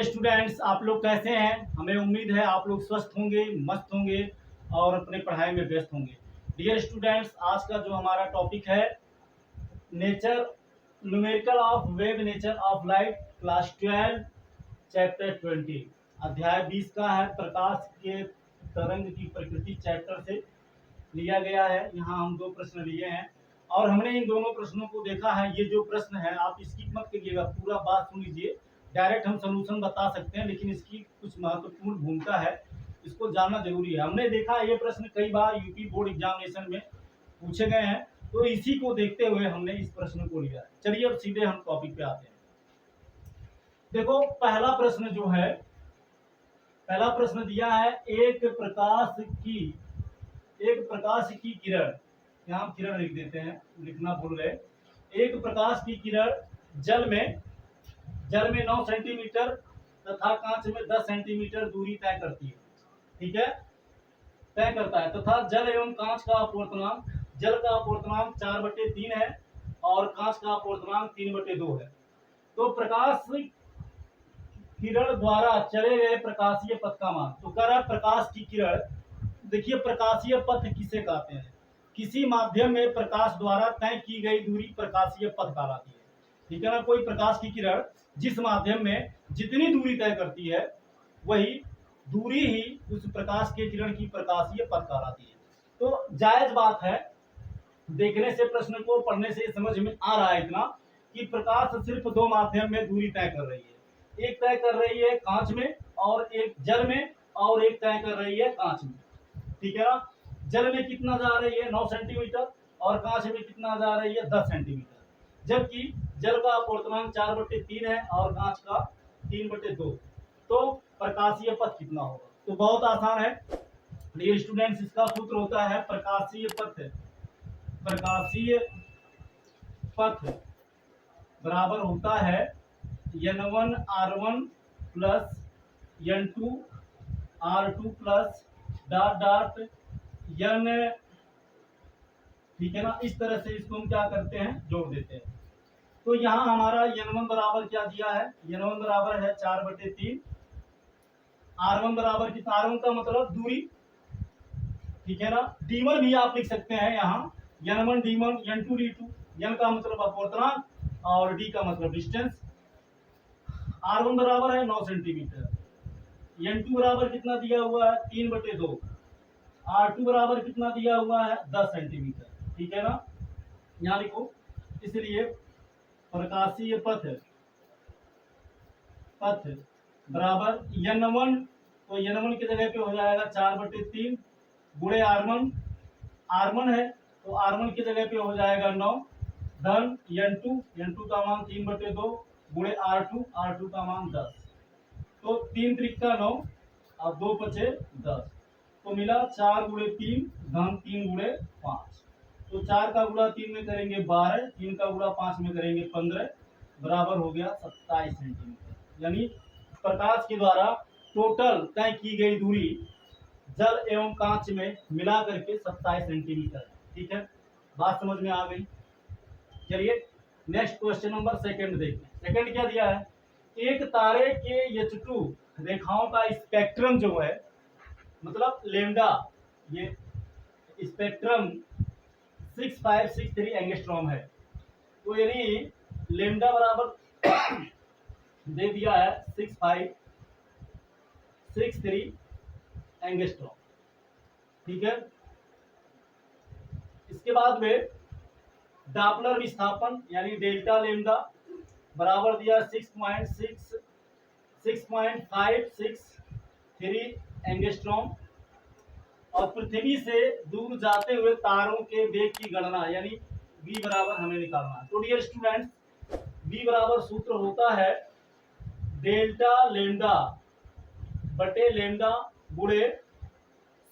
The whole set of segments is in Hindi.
डियर स्टूडेंट्स, आप लोग कैसे हैं? हमें उम्मीद है आप लोग स्वस्थ होंगे, मस्त होंगे और अपने पढ़ाई में व्यस्त होंगे। डियर स्टूडेंट्स, आज का जो हमारा टॉपिक है nature numerical of wave nature of light, class 12 chapter 20 अध्याय 20 का है। प्रकाश के तरंग की प्रकृति चैप्टर से लिया गया है। यहाँ हम दो प्रश्न लिए हैं और हमने इन दोनों प्रश्नों को देखा है। ये जो प्रश्न है आप स्किप मत करिएगा, पूरा बात सुन लीजिए। डायरेक्ट हम सोल्यूशन बता सकते हैं, लेकिन इसकी कुछ महत्वपूर्ण भूमिका है, इसको जानना जरूरी है। हमने देखा है ये प्रश्न कई बार यूपी बोर्ड एग्जामिनेशन में पूछे गए हैं, तो इसी को देखते हुए हमने इस प्रश्न को लिया है। चलिए अब सीधे हम टॉपिक पे आते हैं। देखो, पहला प्रश्न जो है, पहला प्रश्न दिया है एक प्रकाश की किरण, यहाँ हम किरण लिख देते हैं, लिखना भूल गए। एक प्रकाश की किरण जल में 9 सेंटीमीटर तथा कांच में 10 सेंटीमीटर दूरी तय करती है। ठीक है, तय करता है तथा जल एवं कांच का अपवर्तनांक, जल का अपवर्तनांक 4/3 है और कांच का अपवर्तनांक 3/2 है। तो प्रकाश किरण द्वारा चले गए प्रकाशीय पथ का मान, तो कह रहा है प्रकाश की किरण। देखिए, प्रकाशीय पथ किसे कहते हैं? किसी माध्यम में प्रकाश द्वारा तय की गई दूरी प्रकाशीय पथ कहलाती है। ठीक है ना, कोई प्रकाश की किरण जिस माध्यम में जितनी दूरी तय करती है वही दूरी ही उस प्रकाश के किरण की प्रकाशीय पथ कहलाती है। तो जायज बात है, देखने से प्रश्न को पढ़ने से समझ में आ रहा है इतना कि प्रकाश सिर्फ दो माध्यम में दूरी तय कर रही है। एक तय कर रही है कांच में और एक जल में, और एक तय कर रही है कांच में। ठीक है ना, जल में कितना जा रही है 9 सेंटीमीटर और कांच में कितना जा रही है 10 सेंटीमीटर, जबकि जल का अपवर्तनांक 4/3 है और कांच का 3/2। तो प्रकाशीय पथ कितना होगा? तो बहुत आसान है डियर स्टूडेंट्स, इसका सूत्र होता है प्रकाशीय पथ। प्रकाशीय पथ बराबर होता है n1r1 plus n2r2 plus dot dot n। ठीक है ना, इस तरह से इसको हम क्या करते हैं, जोड़ देते हैं। तो यहाँ हमारा n1 बराबर क्या दिया है? n1 बराबर है 4/3। r1 बराबर कितना? r1 का मतलब दूरी। ठीक है ना, d1 भी आप लिख सकते हैं यहाँ, n1 d1 n2 d2। n का मतलब अपवर्तनांक और d का मतलब डिस्टेंस। r1 बराबर है 9 सेंटीमीटर, n2 बराबर कितना दिया हुआ है 3/2, r2 बराबर कितना दिया हुआ है 10 सेंटीमीटर। ठीक है ना, यहाँ लिखो। इसलिए प्रकाशीय पथ बराबर n1, तो n1 की जगह पे हो जाएगा 4/3 गुणे r1 है, तो r1 की जगह पे हो जाएगा 9 धन n2 का मान 3/2 गुणे r2 का मान 10। तो 3 त्रिका 9 और 2 पचे 10, तो मिला 4 गुणे 3 धन 3 गुणे 5। तो 4 का गुणा 3 में करेंगे 12, 3 का गुणा 5 में करेंगे 15, बराबर हो गया 27 सेंटीमीटर। यानी प्रकाश के द्वारा टोटल तय की गई दूरी जल एवं कांच में मिला करके 27 सेंटीमीटर है। ठीक है, बात समझ में आ गई। चलिए नेक्स्ट क्वेश्चन नंबर सेकंड देखते हैं। सेकंड क्या दिया है? एक तारे के H2 रेखाओं का स्पेक्ट्रम जो है, मतलब लेमडा, ये स्पेक्ट्रम 6563 एंगस्ट्रॉम है। तो यानी लेमडा बराबर दे दिया है 6563 एंगस्ट्रॉम। ठीक है, इसके बाद में डॉपलर विस्थापन यानी डेल्टा लेमडा बराबर दिया 6.563 एंगस्ट्रॉम। और पृथ्वी से दूर जाते हुए तारों के वेग की गणना यानी v बराबर हमें निकालना है। तो डियर स्टूडेंट्स, v बराबर सूत्र होता है डेल्टा लेमडा बटे लेमडा गुणे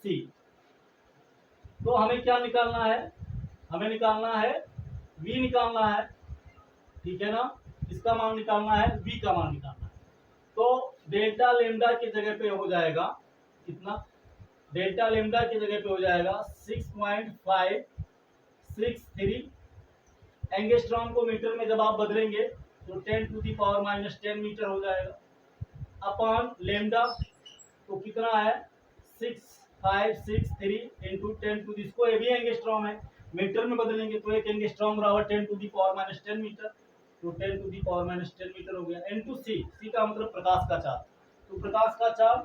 c। तो हमें क्या निकालना है? हमें निकालना है v निकालना है। ठीक है ना, इसका मान निकालना है, v का मान निकालना है। तो डेल्टा लेमडा की जगह पे हो जाएगा कितना? डेल्टा लेमडा की जगह पे हो जाएगा 6.563 एंगस्ट्रॉम को मीटर में जब आप बदलेंगे तो 10⁻⁻10 मीटर हो जाएगा। अपॉन लेमडा, तो कितना है 6563 इंटू 10 टू, इसको ये भी एंगस्ट्रॉम है, मीटर में बदलेंगे तो एक एंगस्ट्रॉम बराबर 10 to the power minus 10 metre, तो 10 to the power minus 10 metre हो गया। इनटू सी, सी का मतलब प्रकाश का चार्ज, तो प्रकाश का charge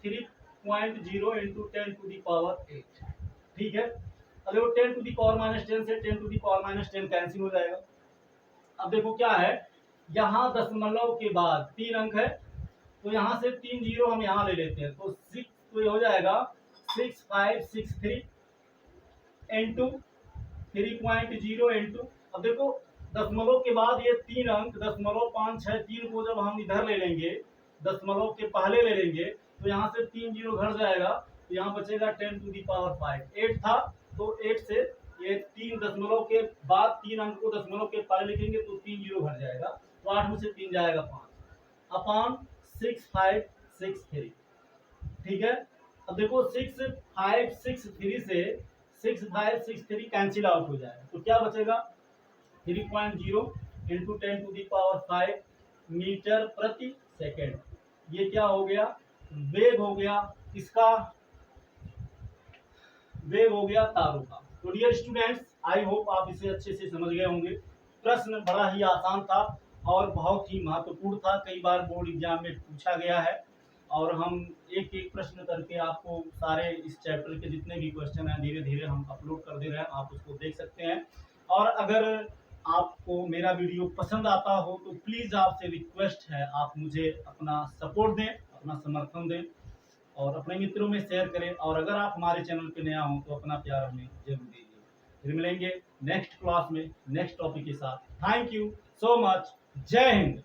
3.0 into 10 to the power 8, ठीक है। अब देखो 10 टू दी पावर माइनस 10 से 10 to the power minus 10 cancel हो जाएगा। अब देखो क्या है, यहाँ दशमलव के बाद 3 अंक है, तो यहाँ से 3 जीरो हम यहाँ ले लेते हैं, तो 6, तो ये हो जाएगा 6563 इंटू 3.0 इंटू, अब देखो दशमलव के बाद ये 3 अंक 0.563 को जब हम इधर ले लेंगे, दशमलव के पहले ले लेंगे, तो यहाँ से 3 जीरो घट जाएगा, तो यहाँ बचेगा 10 टू दी पावर 5, 8 था, तो 8 से ये 3 दशमलव के बाद 3 अंक को दशमलव के पहले लिखेंगे तो 3 जीरो घट जाएगा, तो 8 में से 3 जाएगा 5 अपॉन 6563, ठीक है। अब देखो 6563 से 6563 कैंसिल आउट हो जाएगा, तो क्या बचेगा 3.0 into 10 to the power 5 metre प्रति सेकेंड। ये क्या हो गया, वेग हो गया, इसका वेग हो गया तारों का। तो डियर स्टूडेंट्स, आई होप आप इसे अच्छे से समझ गए होंगे। प्रश्न बड़ा ही आसान था और बहुत ही महत्वपूर्ण था, कई बार बोर्ड एग्जाम में पूछा गया है, और हम एक एक प्रश्न करके आपको सारे इस चैप्टर के जितने भी क्वेश्चन हैं धीरे धीरे हम अपलोड कर दे रहे हैं, आप उसको देख सकते हैं। और अगर आपको मेरा वीडियो पसंद आता हो तो प्लीज़ आपसे रिक्वेस्ट है, आप मुझे अपना सपोर्ट दें, अपना समर्थन दें और अपने मित्रों में शेयर करें, और अगर आप हमारे चैनल पे नया हो तो अपना प्यार हमें जरूर दीजिए। फिर मिलेंगे नेक्स्ट क्लास में नेक्स्ट टॉपिक के साथ। थैंक यू सो मच, जय हिंद।